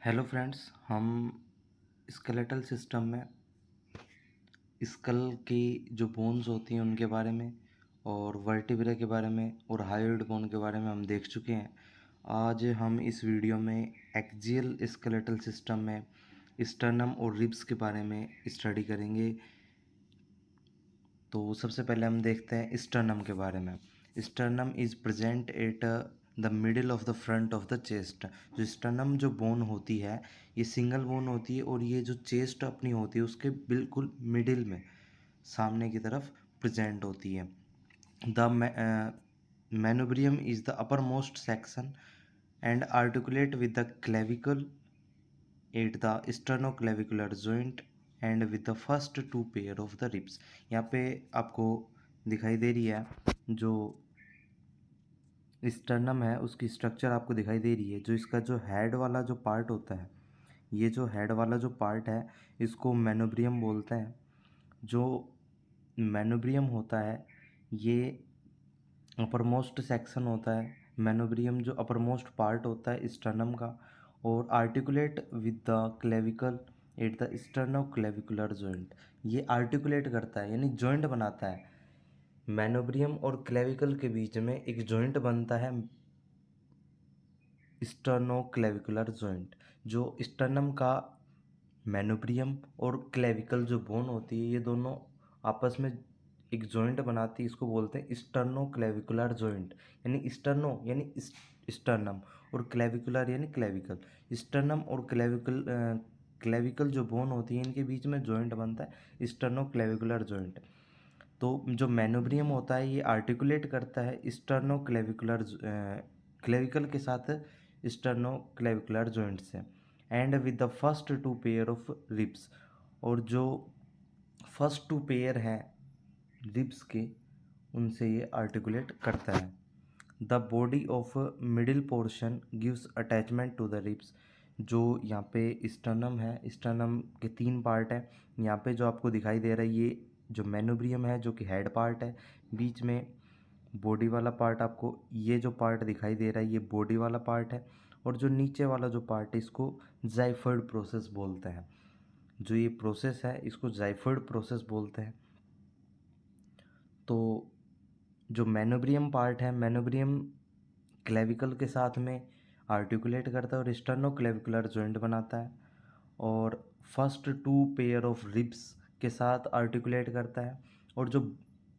Hello friends, हम skeletal system में school की जो बोन्स होती हैं उनके बारे में और वर्टिब्रा के बारे में और हायोइड बोन के बारे में हम देख चुके हैं। आज हम इस वीडियो में एक्जियल स्केलेटल सिस्टम में स्टर्नम और रिब्स के बारे में स्टडी करेंगे। तो सबसे पहले हम देखते हैं स्टर्नम के बारे में। Sternum is present at the middle of the front of the chest. जो स्टर्नम जो बोन होती है ये सिंगल बोन होती है और ये जो चेस्ट अपनी होती है उसके बिल्कुल मिडिल में सामने की तरफ प्रेजेंट होती है। The manubrium is the upper most section and articulate with the clavicle at the sternoclavicular joint and with the first two pair of the ribs. यहाँ पे आपको दिखाई दे रही है जो स्टर्नम है उसकी स्ट्रक्चर आपको दिखाई दे रही है। जो इसका जो हेड वाला जो पार्ट होता है, ये जो हेड वाला जो पार्ट है इसको मैनोब्रियम बोलते हैं। जो मैनोब्रियम होता है ये अपर मोस्ट सेक्शन होता है। मैनोब्रियम जो अपर मोस्ट पार्ट होता है स्टर्नम का और articulate with the clavicle at the sternoclavicular joint. ये आर्टिकुलेट करता है यानी जॉइंट बनाता है। मैनोब्रियम और क्लेविकल के बीच में एक जॉइंट बनता है स्टर्नोक्लेविकुलर जॉइंट। जो स्टर्नम का मैनोब्रियम और क्लेविकल जो बोन होती है ये दोनों आपस में एक जॉइंट बनाती है, इसको बोलते हैं स्टर्नोक्लेविकुलर जॉइंट। यानी स्टर्नो यानी स्टर्नम और क्लेविकुलर यानी क्लेविकल। स्टर्नम और क्लेविकल जो बोन होती है इनके बीच में जॉइंट बनता है स्टर्नोक्लेविकुलर जॉइंट। तो जो मैनोब्रियम होता है ये आर्टिकुलेट करता है स्टर्नोक्लेविकुलर क्लेविकल के साथ स्टर्नोक्लेविकुलर जॉइंट से and with the first two pair of ribs. और जो फर्स्ट टू पेयर हैं रिब्स के उनसे ये आर्टिकुलेट करता है। The body of middle portion gives attachment to the ribs. जो यहाँ पे स्टर्नम है, स्टर्नम के तीन पार्ट हैं। यहाँ पे जो आपको दिखाई दे रहा है ये जो मैनोब्रियम है जो कि हेड पार्ट है, बीच में बॉडी वाला पार्ट आपको ये जो पार्ट दिखाई दे रहा है ये बॉडी वाला पार्ट है और जो नीचे वाला जो पार्ट है इसको जाइफर्ड प्रोसेस बोलते हैं। जो ये प्रोसेस है इसको जाइफर्ड प्रोसेस बोलते हैं। तो जो मैनोब्रियम पार्ट है, मैनोब्रियम क्लेविकल के साथ में आर्टिकुलेट करता है और स्टर्नोक्लेविकुलर जॉइंट बनाता है और first two pair of ribs के साथ आर्टिकुलेट करता है। और जो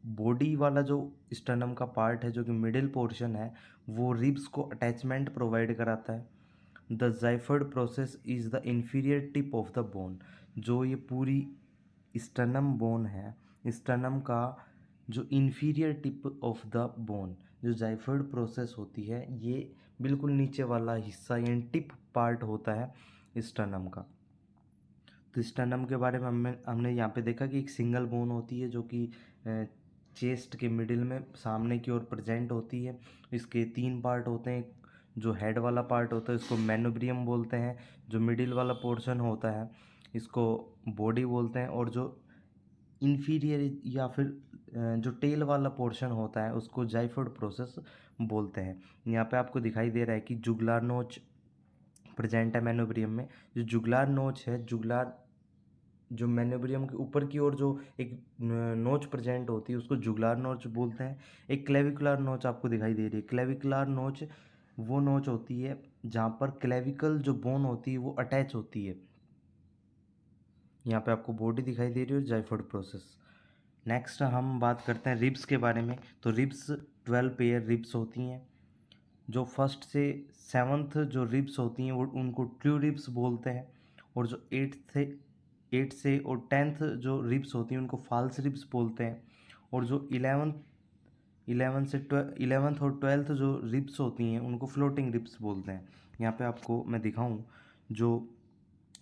बॉडी वाला जो स्टर्नम का पार्ट है जो कि मिडिल पोर्शन है वो रिब्स को अटैचमेंट प्रोवाइड कराता है। The xiphoid process is the inferior tip of the bone. जो ये पूरी स्टर्नम बोन है, स्टर्नम का जो inferior tip of the bone, जो जाइफर्ड प्रोसेस होती है ये बिल्कुल नीचे वाला हिस्सा यानी टिप पार्ट होता है स्टर्नम का। तो स्टर्नम के बारे में हमने यहाँ पे देखा कि एक सिंगल बोन होती है जो कि चेस्ट के मिडिल में सामने की ओर प्रेजेंट होती है। इसके तीन पार्ट होते हैं। जो हेड वाला पार्ट होता है इसको मैनोब्रियम बोलते हैं। जो मिडिल वाला पोर्शन होता है इसको बॉडी बोलते हैं और जो इन्फीरियर या फिर जो टेल वाला पोर्शन होता है उसको जाइफोइड प्रोसेस बोलते हैं। यहाँ पे आपको दिखाई दे रहा है कि जुगुलार नोच प्रेजेंट है मैनोब्रियम में। जो जुगुलार नोच है, जुगुलार जो मैनोब्रियम के ऊपर की ओर जो एक नोच प्रेजेंट होती है उसको जुगुलार नोच बोलते हैं। एक क्लेविकुलर नोच आपको दिखाई दे रही है। क्लेविकुलर नोच वो नोच होती है जहाँ पर क्लेविकल जो बोन होती है वो अटैच होती है। यहाँ पे आपको बॉडी दिखाई दे रही है जाइफोइड प्रोसेस। नेक्स्ट हम बात करते हैं रिब्स के बारे में। तो रिब्स 12 पेयर रिब्स होती हैं। जो फर्स्ट से सेवन्थ जो रिब्स होती हैं वो उनको ट्रू रिब्स बोलते हैं और जो एट से और 10th जो रिब्स होती हैं उनको फॉल्स रिब्स बोलते हैं। और जो 11th और 12th जो रिब्स होती हैं उनको फ्लोटिंग रिब्स बोलते हैं। यहाँ पे आपको मैं दिखाऊं जो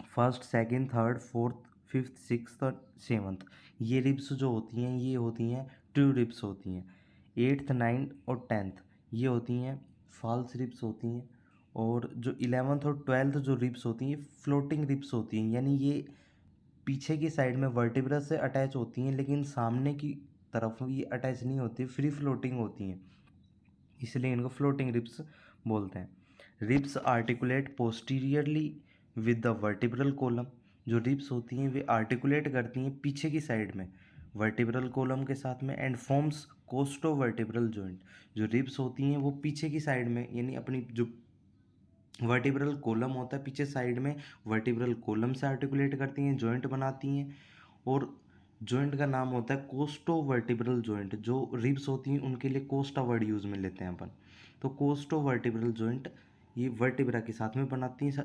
first second third fourth fifth sixth और सेवन्थ ये रिब्स जो होती हैं ये होती हैं ट्रू रिब्स होती हैं। एट्थ नाइन्थ और 10th ये होती हैं फॉल्स रिब्स होती हैं। और जो 11th और 12th जो रिब्स होती हैं फ्लोटिंग रिब्स होती हैं। यानी ये पीछे की साइड में वर्टिब्रा से अटैच होती हैं लेकिन सामने की तरफ ये अटैच नहीं होती, फ्री फ्लोटिंग होती हैं, इसलिए इनको फ्लोटिंग रिब्स बोलते हैं। Ribs articulate posteriorly with the vertebral column. जो रिब्स होती हैं वे आर्टिकुलेट करती हैं पीछे की साइड में वर्टिब्रल कॉलम के साथ में, and forms costo vertebral joint. जो रिब्स होती हैं वो पीछे की साइड में, यानी अपनी जो वर्टिब्रल कॉलम होता है पीछे साइड में, वर्टिब्रल कॉलम से आर्टिकुलेट करती हैं, जॉइंट बनाती हैं। और जॉइंट का नाम होता है कोस्टो वर्टिब्रल जॉइंट। जो रिब्स होती हैं उनके लिए कोस्टा वर्ड यूज़ में लेते हैं अपन। तो कोस्टो वर्टिब्रल जॉइंट ये वर्टिब्रा के साथ में बनाती हैं।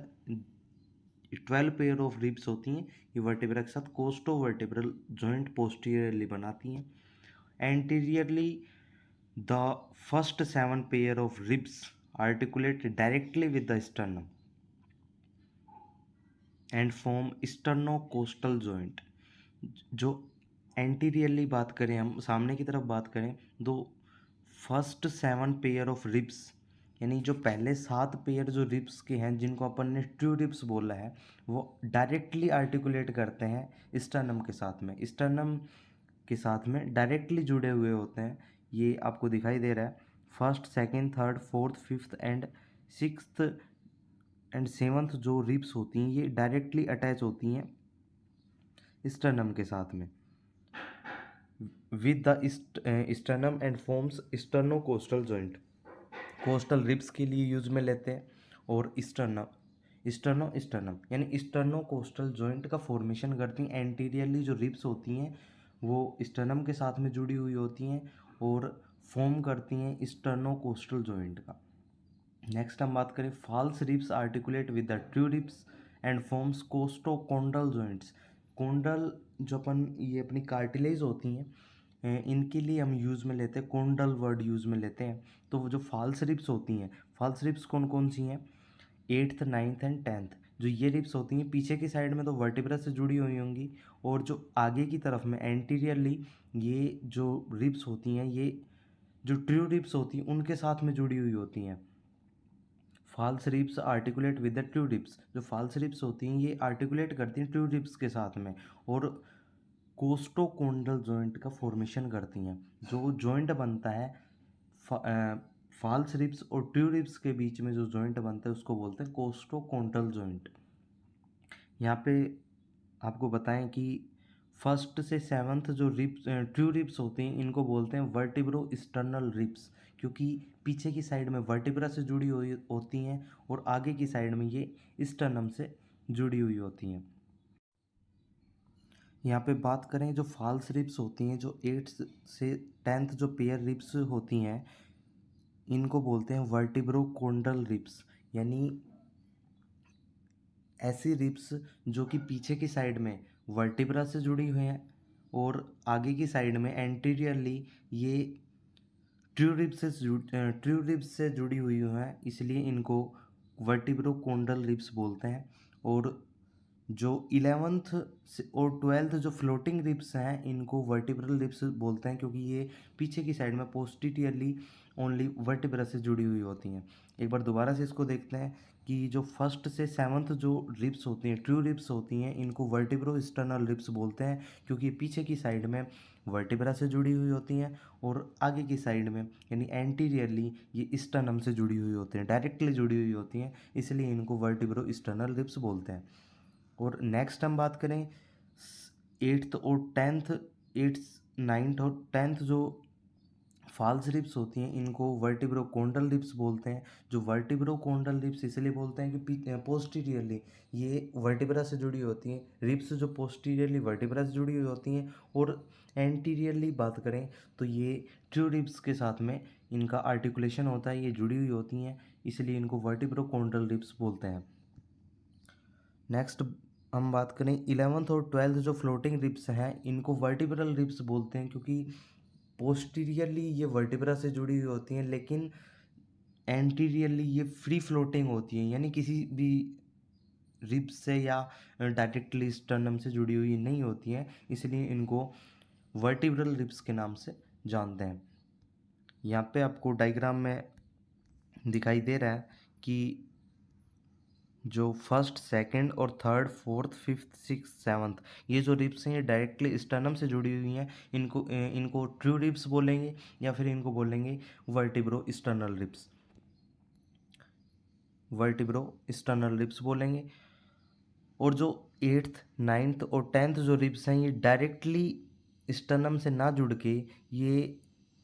12 पेयर ऑफ रिब्स होती हैं ये वर्टिब्रा के साथ कोस्टो वर्टिब्रल जॉइंट पोस्टीरियरली बनाती हैं। Anteriorly the first 7 pair of ribs articulate directly with the sternum and form sternocostal joint। जो एंटीरियरली बात करें, हम सामने की तरफ बात करें, तो फर्स्ट 7 पेयर ऑफ रिब्स, यानी जो पहले 7 पेयर जो रिब्स के हैं जिनको अपन ने ट्रू रिब्स बोला है, वो डायरेक्टली आर्टिकुलेट करते हैं स्टर्नम के साथ में। स्टर्नम के साथ में डायरेक्टली जुड़े हुए होते हैं। ये आपको दिखाई दे रहा है। First, second, third, fourth, fifth and sixth and seventh जो रिब्स होती हैं ये डायरेक्टली अटैच होती हैं स्टर्नम के साथ में with the sternum and forms sternocostal joint. Coastal ribs के लिए यूज में लेते हैं। और स्टर्नम यानी स्टर्नोकोस्टल जॉइंट का फॉर्मेशन करती हैं। एंटीरियरली जो रिब्स होती हैं वो स्टर्नम के साथ में जुड़ी हुई होती हैं और फॉर्म करती हैं स्टर्नोकोस्टल जॉइंट का। नेक्स्ट हम बात करें, false ribs articulate with the true ribs and forms costochondral joints. Chondral जो अपन ये अपनी कार्टिलेज होती हैं इनके लिए हम यूज़ में लेते हैं, कोंडल वर्ड यूज़ में लेते हैं। तो वो जो फॉल्स रिब्स होती हैं, फॉल्स रिब्स कौन कौन सी हैं? 8th, 9th and 10th। जो ये रिब्स होती हैं पीछे की साइड में तो वर्टिब्रा से जुड़ी हुई होंगी, और जो आगे की तरफ में एंटीरियरली ये जो रिब्स होती हैं ये जो ट्रू रिब्स होती हैं उनके साथ में जुड़ी हुई होती हैं। False ribs articulate with the true ribs. जो फॉल्स रिब्स होती हैं ये आर्टिकुलेट करती हैं ट्रू रिब्स के साथ में और कोस्टोकोंडल जॉइंट का फॉर्मेशन करती हैं। जो जॉइंट बनता है फॉल्स रिब्स और ट्रू रिब्स के बीच में जो जॉइंट बनता है उसको बोलते हैं कोस्टोकोंडल जॉइंट। यहाँ पे आपको बताएं कि फर्स्ट से 7th जो रिब्स ट्रू रिब्स होते हैं इनको बोलते हैं वर्टिब्रो स्टर्नल रिब्स, क्योंकि पीछे की साइड में वर्टिब्रा से जुड़ी हुई होती हैं और आगे की साइड में ये स्टर्नम से जुड़ी हुई होती हैं। यहाँ पे बात करें जो फॉल्स रिब्स होती हैं, जो 8th से 10th जो पेयर रिब्स होती हैं इनको बोलते हैं वर्टिब्रो कोंडल रिब्स। यानी ऐसी रिब्स जो कि पीछे की साइड में वर्टिब्रा से जुड़ी हुई हैं और आगे की साइड में एंटीरियरली ये ट्रू रिब्स से जुड़ी हुई हैं, इसलिए इनको वर्टिब्रो कोंडल रिब्स बोलते हैं। और जो 11th और 12th जो फ्लोटिंग रिब्स हैं इनको वर्टिब्रल रिब्स बोलते हैं, क्योंकि ये पीछे की साइड में पोस्टीरियरली ओनली वर्टिब्रा से जुड़ी हुई होती हैं। एक बार दोबारा से इसको देखते हैं कि जो फर्स्ट से 7th जो रिब्स होती हैं ट्रू रिब्स होती हैं इनको वर्टिब्रो स्टर्नल रिब्स बोलते हैं, क्योंकि पीछे की साइड में वर्टिब्रा से जुड़ी हुई होती हैं और आगे की साइड में यानी एंटीरियरली ये स्टर्नम से जुड़ी हुई होती हैं, डायरेक्टली जुड़ी हुई होती हैं, इसलिए इनको वर्टिब्रो स्टर्नल रिब्स बोलते हैं। और नेक्स्ट हम बात करें 8th और 10th, 8th 9th और 10th जो फॉल्स रिब्स होती हैं इनको वर्टिब्रो कोंडल रिब्स बोलते हैं। जो वर्टिब्रो कोंडल रिब्स इसलिए बोलते हैं कि पोस्टीरियरली ये वर्टिब्रा से जुड़ी होती हैं, रिब्स जो पोस्टीरियरली वर्टिब्रा से जुड़ी हुई होती हैं। और एंटीरियरली बात करें तो ये ट्रू रिब्स के साथ में इनका आर्टिकुलेशन होता है, ये जुड़ी हुई होती हैं, इसलिए इनको वर्टिब्रो कोंडल रिब्स बोलते हैं। नेक्स्ट हम बात करें 11th और 12th जो फ्लोटिंग रिब्स हैं इनको वर्टिब्रल रिब्स बोलते हैं, क्योंकि पोस्टीरियरली ये वर्टिब्रा से जुड़ी हुई होती हैं लेकिन एंटीरियरली ये फ्री फ्लोटिंग होती हैं, यानी किसी भी रिब्स से या डायरेक्टली स्टर्नम से जुड़ी हुई नहीं होती हैं, इसलिए इनको वर्टिब्रल रिब्स के नाम से जानते हैं। यहाँ पे आपको डायग्राम में दिखाई दे रहा है कि जो फर्स्ट, सेकंड और third, fourth, fifth, six, seventh ये जो रिब्स हैं ये डायरेक्टली स्टर्नम से जुड़ी हुई हैं। इनको ट्रू रिब्स बोलेंगे या फिर इनको बोलेंगे vertebro sternal ribs, vertebro sternal ribs बोलेंगे। और जो 8th 9th और 10th जो रिब्स हैं ये डायरेक्टली स्टर्नम से ना जुड़ के ये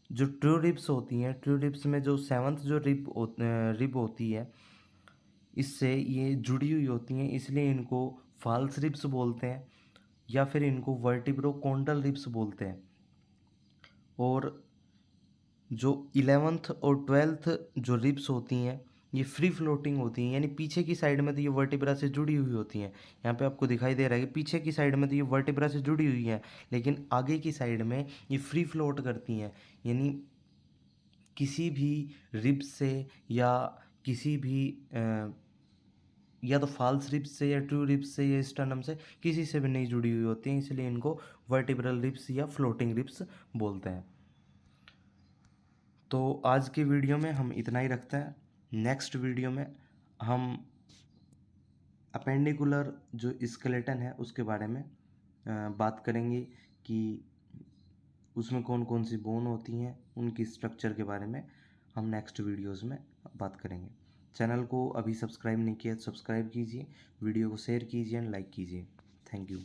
जो ट्रू रिब्स होती हैं, ट्रू रिब्स में जो 7th जो रिब होती है इससे ये जुड़ी हुई होती हैं, इसलिए इनको फॉल्स रिब्स बोलते हैं या फिर इनको वर्टिब्रोकोंडल रिब्स बोलते हैं। और जो 11th और 12th जो रिब्स होती हैं ये फ्री फ्लोटिंग होती हैं, यानी पीछे की साइड में तो ये वर्टिब्रा से जुड़ी हुई होती हैं। यहाँ पे आपको दिखाई दे रहा है कि पीछे की साइड में तो ये वर्टिब्रा से जुड़ी हुई हैं, लेकिन आगे की साइड में ये फ्री फ्लोट करती हैं, यानी किसी भी रिब से या किसी भी या तो फॉल्स रिब्स से या ट्रू रिब्स से या स्टर्नम से किसी से भी नहीं जुड़ी हुई होती हैं, इसलिए इनको वर्टिब्रल रिब्स या फ्लोटिंग रिब्स बोलते हैं। तो आज की वीडियो में हम इतना ही रखते हैं। नेक्स्ट वीडियो में हम अपेंडिकुलर जो स्केलेटन है उसके बारे में बात करेंगे कि उसमें कौन कौन सी बोन होती हैं, उनकी स्ट्रक्चर के बारे में हम नेक्स्ट वीडियोस में बात करेंगे। चैनल को अभी सब्सक्राइब नहीं किया तो सब्सक्राइब कीजिए, वीडियो को शेयर कीजिए एंड लाइक कीजिए। Thank you.